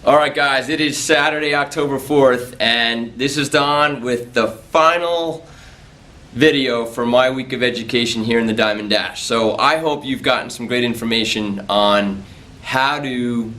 Alright guys, it is Saturday, October 4th, and this is Don with the final video for my week of education here in the Diamond Dash. So I hope you've gotten some great information on how to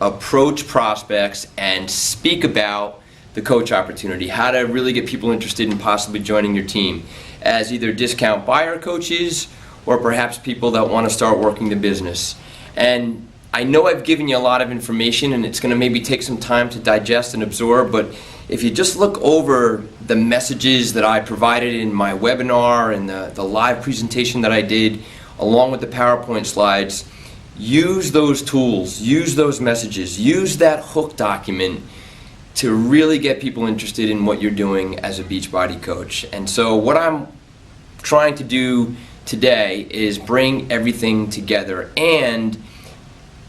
approach prospects and speak about the coach opportunity, how to really get people interested in possibly joining your team as either discount buyer coaches or perhaps people that want to start working the business. And I know I've given you a lot of information and it's going to maybe take some time to digest and absorb, but if you just look over the messages that I provided in my webinar and the live presentation that I did along with the PowerPoint slides, use those tools, use those messages, use that hook document to really get people interested in what you're doing as a Beachbody coach. And so what I'm trying to do today is bring everything together and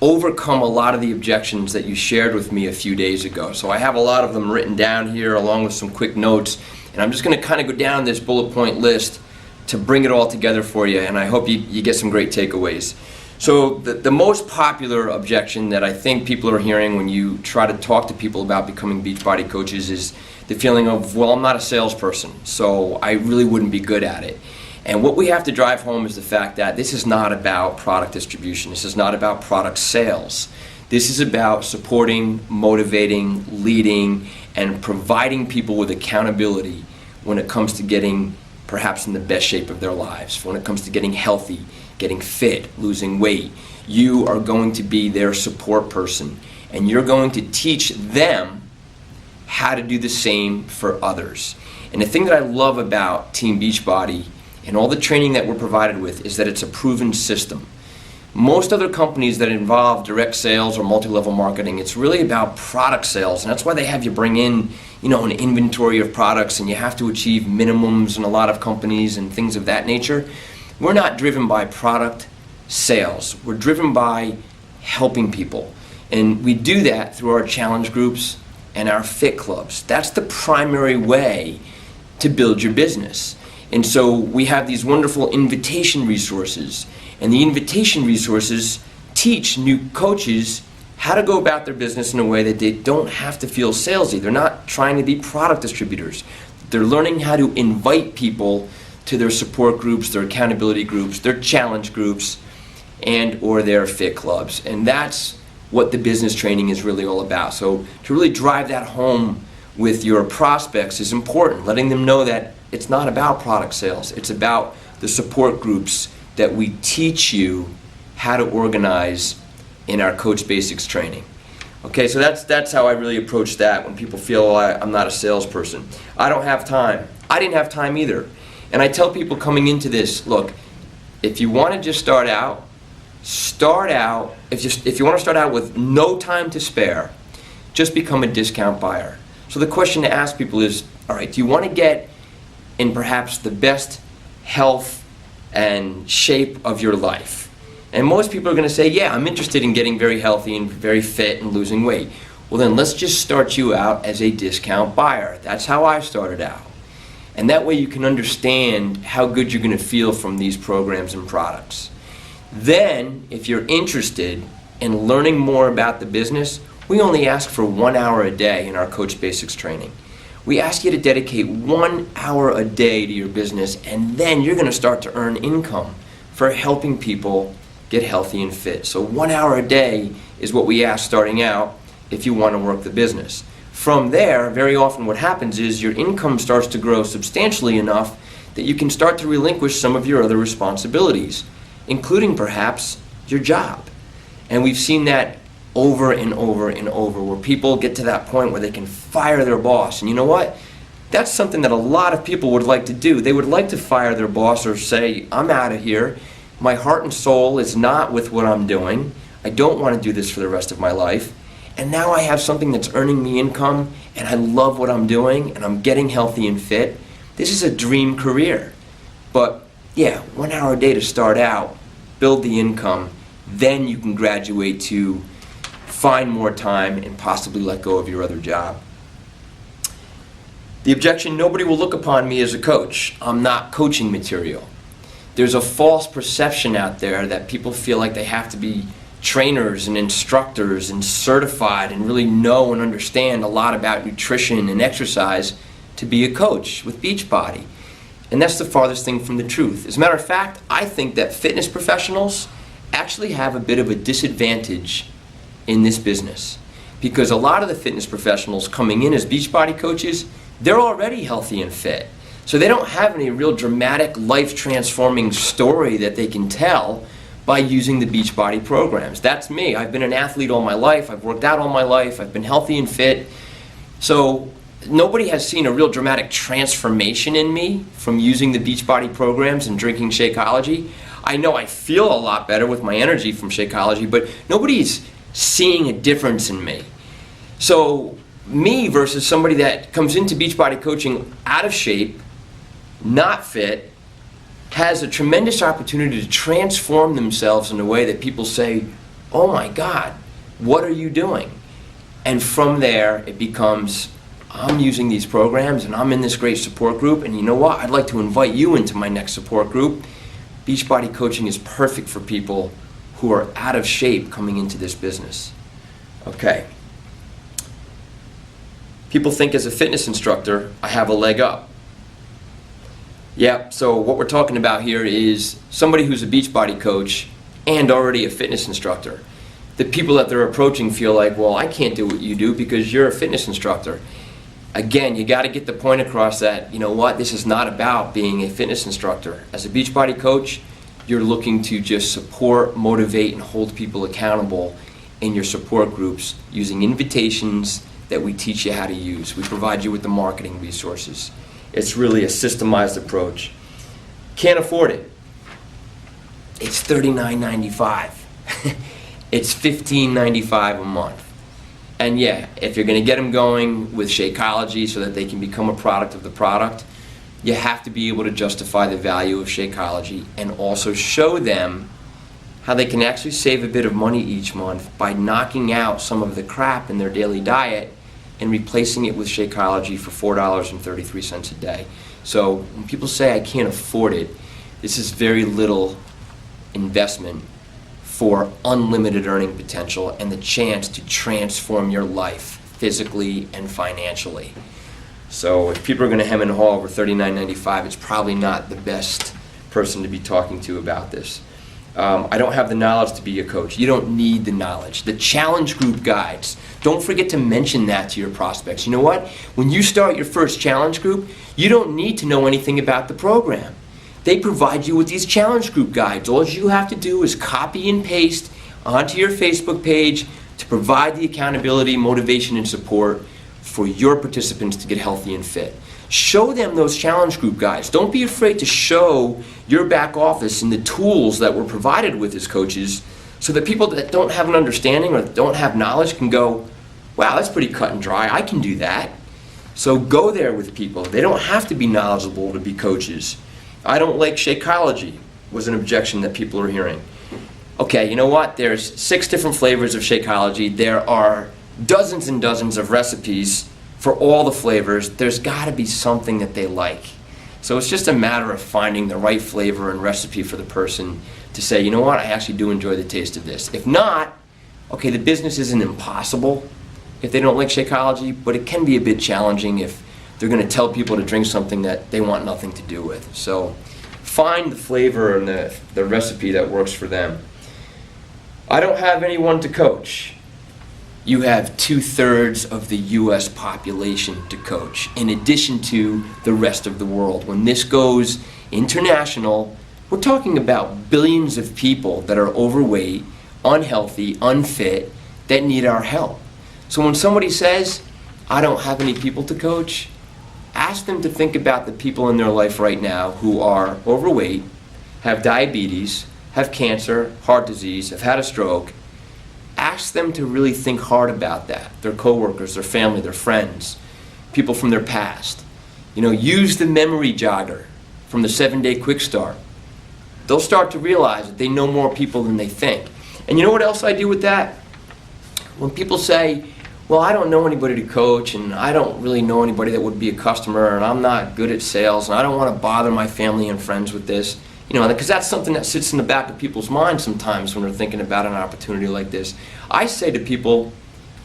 overcome a lot of the objections that you shared with me a few days ago. So I have a lot of them written down here along with some quick notes, and I'm just going to kind of go down this bullet point list to bring it all together for you, and I hope you get some great takeaways. So the most popular objection that I think people are hearing when you try to talk to people about becoming Beachbody coaches is the feeling of, well, I'm not a salesperson, so I really wouldn't be good at it. And what we have to drive home is the fact that this is not about product distribution. This is not about product sales. This is about supporting, motivating, leading, and providing people with accountability when it comes to getting perhaps in the best shape of their lives, when it comes to getting healthy, getting fit, losing weight. You are going to be their support person, and you're going to teach them how to do the same for others. And the thing that I love about Team Beachbody and all the training that we're provided with is that it's a proven system. Most other companies that involve direct sales or multi-level marketing, it's really about product sales, and that's why they have you bring in, an inventory of products, and you have to achieve minimums in a lot of companies and things of that nature. We're not driven by product sales. We're driven by helping people, and we do that through our challenge groups and our fit clubs. That's the primary way to build your business. And so we have these wonderful invitation resources, and the invitation resources teach new coaches how to go about their business in a way that they don't have to feel salesy. They're not trying to be product distributors. They're learning how to invite people to their support groups, their accountability groups, their challenge groups, and or their fit clubs. And that's what the business training is really all about. So to really drive that home with your prospects is important, letting them know that it's not about product sales. It's about the support groups that we teach you how to organize in our Coach Basics training. Okay, so that's how I really approach that when people feel I'm not a salesperson. I don't have time. I didn't have time either. And I tell people coming into this, look, if you want to just start out, if you want to start out with no time to spare, just become a discount buyer. So the question to ask people is, all right, do you want to get in perhaps the best health and shape of your life? And most people are going to say, yeah, I'm interested in getting very healthy and very fit and losing weight. Well, then let's just start you out as a discount buyer. That's how I started out. And that way you can understand how good you're going to feel from these programs and products. Then, if you're interested in learning more about the business, we only ask for 1 hour a day in our Coach Basics training. We ask you to dedicate 1 hour a day to your business, and then you're going to start to earn income for helping people get healthy and fit. So 1 hour a day is what we ask starting out if you want to work the business. From there, very often what happens is your income starts to grow substantially enough that you can start to relinquish some of your other responsibilities, including perhaps your job. And we've seen that over and over and over, where people get to that point where they can fire their boss. And you know what? That's something that a lot of people would like to do. They would like to fire their boss or say, I'm out of here. My heart and soul is not with what I'm doing. I don't want to do this for the rest of my life. And now I have something that's earning me income, and I love what I'm doing, and I'm getting healthy and fit. This is a dream career. But yeah, 1 hour a day to start out, build the income, then you can graduate to find more time and possibly let go of your other job. The objection, nobody will look upon me as a coach. I'm not coaching material. There's a false perception out there that people feel like they have to be trainers and instructors and certified and really know and understand a lot about nutrition and exercise to be a coach with Beachbody. And that's the farthest thing from the truth. As a matter of fact, I think that fitness professionals actually have a bit of a disadvantage in this business, because a lot of the fitness professionals coming in as Beachbody coaches, they're already healthy and fit. So they don't have any real dramatic life transforming story that they can tell by using the Beachbody programs. That's me. I've been an athlete all my life. I've worked out all my life. I've been healthy and fit. So nobody has seen a real dramatic transformation in me from using the Beachbody programs and drinking Shakeology. I know I feel a lot better with my energy from Shakeology, but nobody's seeing a difference in me. So me versus somebody that comes into Beachbody coaching out of shape, not fit, has a tremendous opportunity to transform themselves in a way that people say, oh my God, what are you doing? And from there it becomes, I'm using these programs and I'm in this great support group, and you know what, I'd like to invite you into my next support group. Beachbody coaching is perfect for people who are out of shape coming into this business. Okay. People think as a fitness instructor, I have a leg up. Yeah, so what we're talking about here is somebody who's a Beachbody coach and already a fitness instructor. The people that they're approaching feel like, well, I can't do what you do because you're a fitness instructor. Again, you got to get the point across that, you know what, this is not about being a fitness instructor. As a Beachbody coach, you're looking to just support, motivate, and hold people accountable in your support groups using invitations that we teach you how to use. We provide you with the marketing resources. It's really a systemized approach. Can't afford it. It's $39.95. It's $15.95 a month. And yeah, if you're going to get them going with Shakeology so that they can become a product of the product, you have to be able to justify the value of Shakeology and also show them how they can actually save a bit of money each month by knocking out some of the crap in their daily diet and replacing it with Shakeology for $4.33 a day. So when people say I can't afford it, this is very little investment for unlimited earning potential and the chance to transform your life physically and financially. So if people are going to hem and haw over $39.95, it's probably not the best person to be talking to about this. I don't have the knowledge to be a coach. You don't need the knowledge. The challenge group guides, don't forget to mention that to your prospects. You know what? When you start your first challenge group, you don't need to know anything about the program. They provide you with these challenge group guides. All you have to do is copy and paste onto your Facebook page to provide the accountability, motivation, and support for your participants to get healthy and fit. Show them those challenge group guides. Don't be afraid to show your back office and the tools that we're provided with as coaches so that people that don't have an understanding or don't have knowledge can go, wow, that's pretty cut and dry. I can do that. So go there with people. They don't have to be knowledgeable to be coaches. I don't like Shakeology was an objection that people are hearing. Okay, you know what? There's 6 different flavors of Shakeology. There are dozens and dozens of recipes for all the flavors. There's got to be something that they like. So it's just a matter of finding the right flavor and recipe for the person to say, you know what, I actually do enjoy the taste of this. If not, okay, the business isn't impossible if they don't like Shakeology, but it can be a bit challenging if they're going to tell people to drink something that they want nothing to do with. So find the flavor and the recipe that works for them. I don't have anyone to coach. You have 2/3 of the US population to coach, in addition to the rest of the world. When this goes international, we're talking about billions of people that are overweight, unhealthy, unfit, that need our help. So when somebody says, I don't have any people to coach, ask them to think about the people in their life right now who are overweight, have diabetes, have cancer, heart disease, have had a stroke. Ask them to really think hard about that. Their coworkers, their family, their friends, people from their past. You know, use the memory jogger from the 7-Day Quick Start. They'll start to realize that they know more people than they think. And you know what else I do with that? When people say, well, I don't know anybody to coach, and I don't really know anybody that would be a customer, and I'm not good at sales, and I don't want to bother my family and friends with this. You know, because that's something that sits in the back of people's minds sometimes when they're thinking about an opportunity like this. I say to people,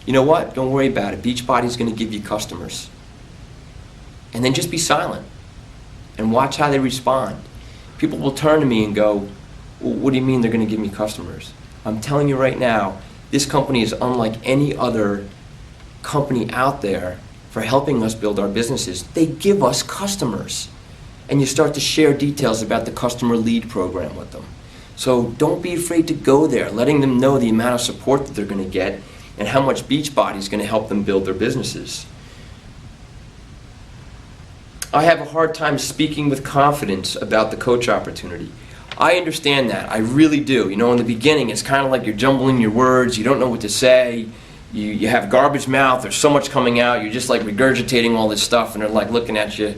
you know what, don't worry about it. Beachbody's going to give you customers. And then just be silent and watch how they respond. People will turn to me and go, well, what do you mean they're going to give me customers? I'm telling you right now, this company is unlike any other company out there for helping us build our businesses. They give us customers. And you start to share details about the customer lead program with them. So don't be afraid to go there, letting them know the amount of support that they're going to get and how much Beachbody is going to help them build their businesses. I have a hard time speaking with confidence about the coach opportunity. I understand that, I really do. You know, in the beginning, it's kind of like you're jumbling your words, you don't know what to say, you have garbage mouth, there's so much coming out, you're just like regurgitating all this stuff, and they're like looking at you,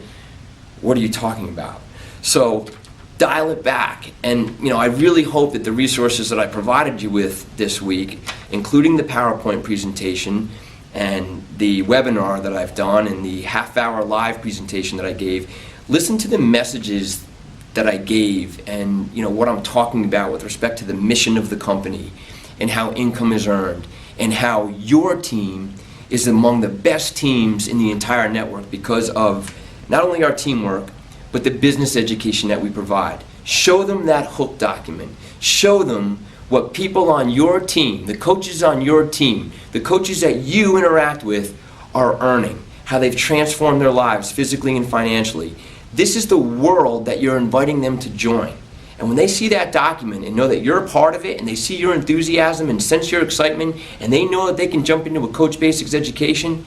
what are you talking about? So dial it back, and you know, I really hope that the resources that I provided you with this week, including the PowerPoint presentation and the webinar that I've done and the half-hour live presentation that I gave, listen to the messages that I gave and you know what I'm talking about with respect to the mission of the company and how income is earned and how your team is among the best teams in the entire network because of not only our teamwork, but the business education that we provide. Show them that hook document. Show them what people on your team, the coaches on your team, the coaches that you interact with are earning, how they've transformed their lives physically and financially. This is the world that you're inviting them to join. And when they see that document and know that you're a part of it and they see your enthusiasm and sense your excitement and they know that they can jump into a Coach Basics education,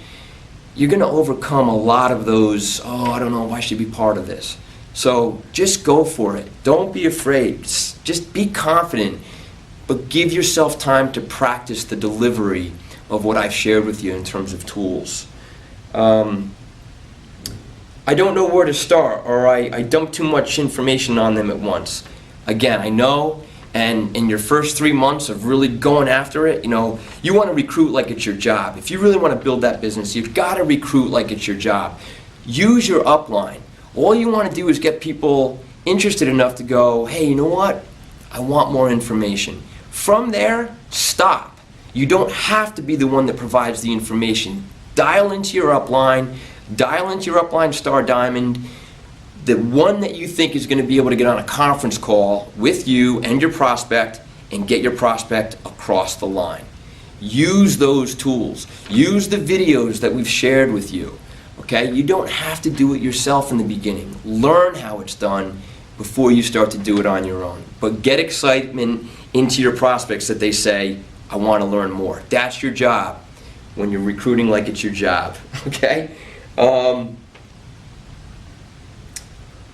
you're going to overcome a lot of those, oh, I don't know if I should be part of this. So just go for it. Don't be afraid. Just be confident, but give yourself time to practice the delivery of what I've shared with you in terms of tools. I don't know where to start, or I dump too much information on them at once. Again, I know, and in your first 3 months of really going after it, you know, you want to recruit like it's your job. If you really want to build that business, you've got to recruit like it's your job. Use your upline. All you want to do is get people interested enough to go, hey, you know what? I want more information. From there, stop. You don't have to be the one that provides the information. Dial into your upline. Dial into your upline star diamond, the one that you think is going to be able to get on a conference call with you and your prospect and get your prospect across the line. Use those tools. Use the videos that we've shared with you. Okay? You don't have to do it yourself in the beginning. Learn how it's done before you start to do it on your own. But get excitement into your prospects that they say, I want to learn more. That's your job when you're recruiting like it's your job. Okay?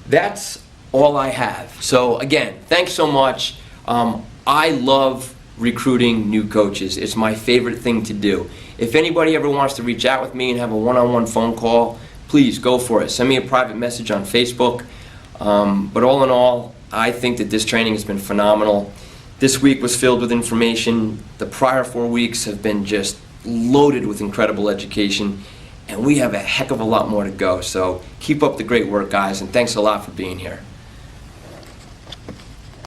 That's all I have. So again, thanks so much. I love recruiting new coaches. It's my favorite thing to do. If anybody ever wants to reach out with me and have a one-on-one phone call, please go for it. Send me a private message on Facebook. But all in all, I think that this training has been phenomenal. This week was filled with information. The prior 4 weeks have been just loaded with incredible education. And we have a heck of a lot more to go. So keep up the great work, guys, and thanks a lot for being here.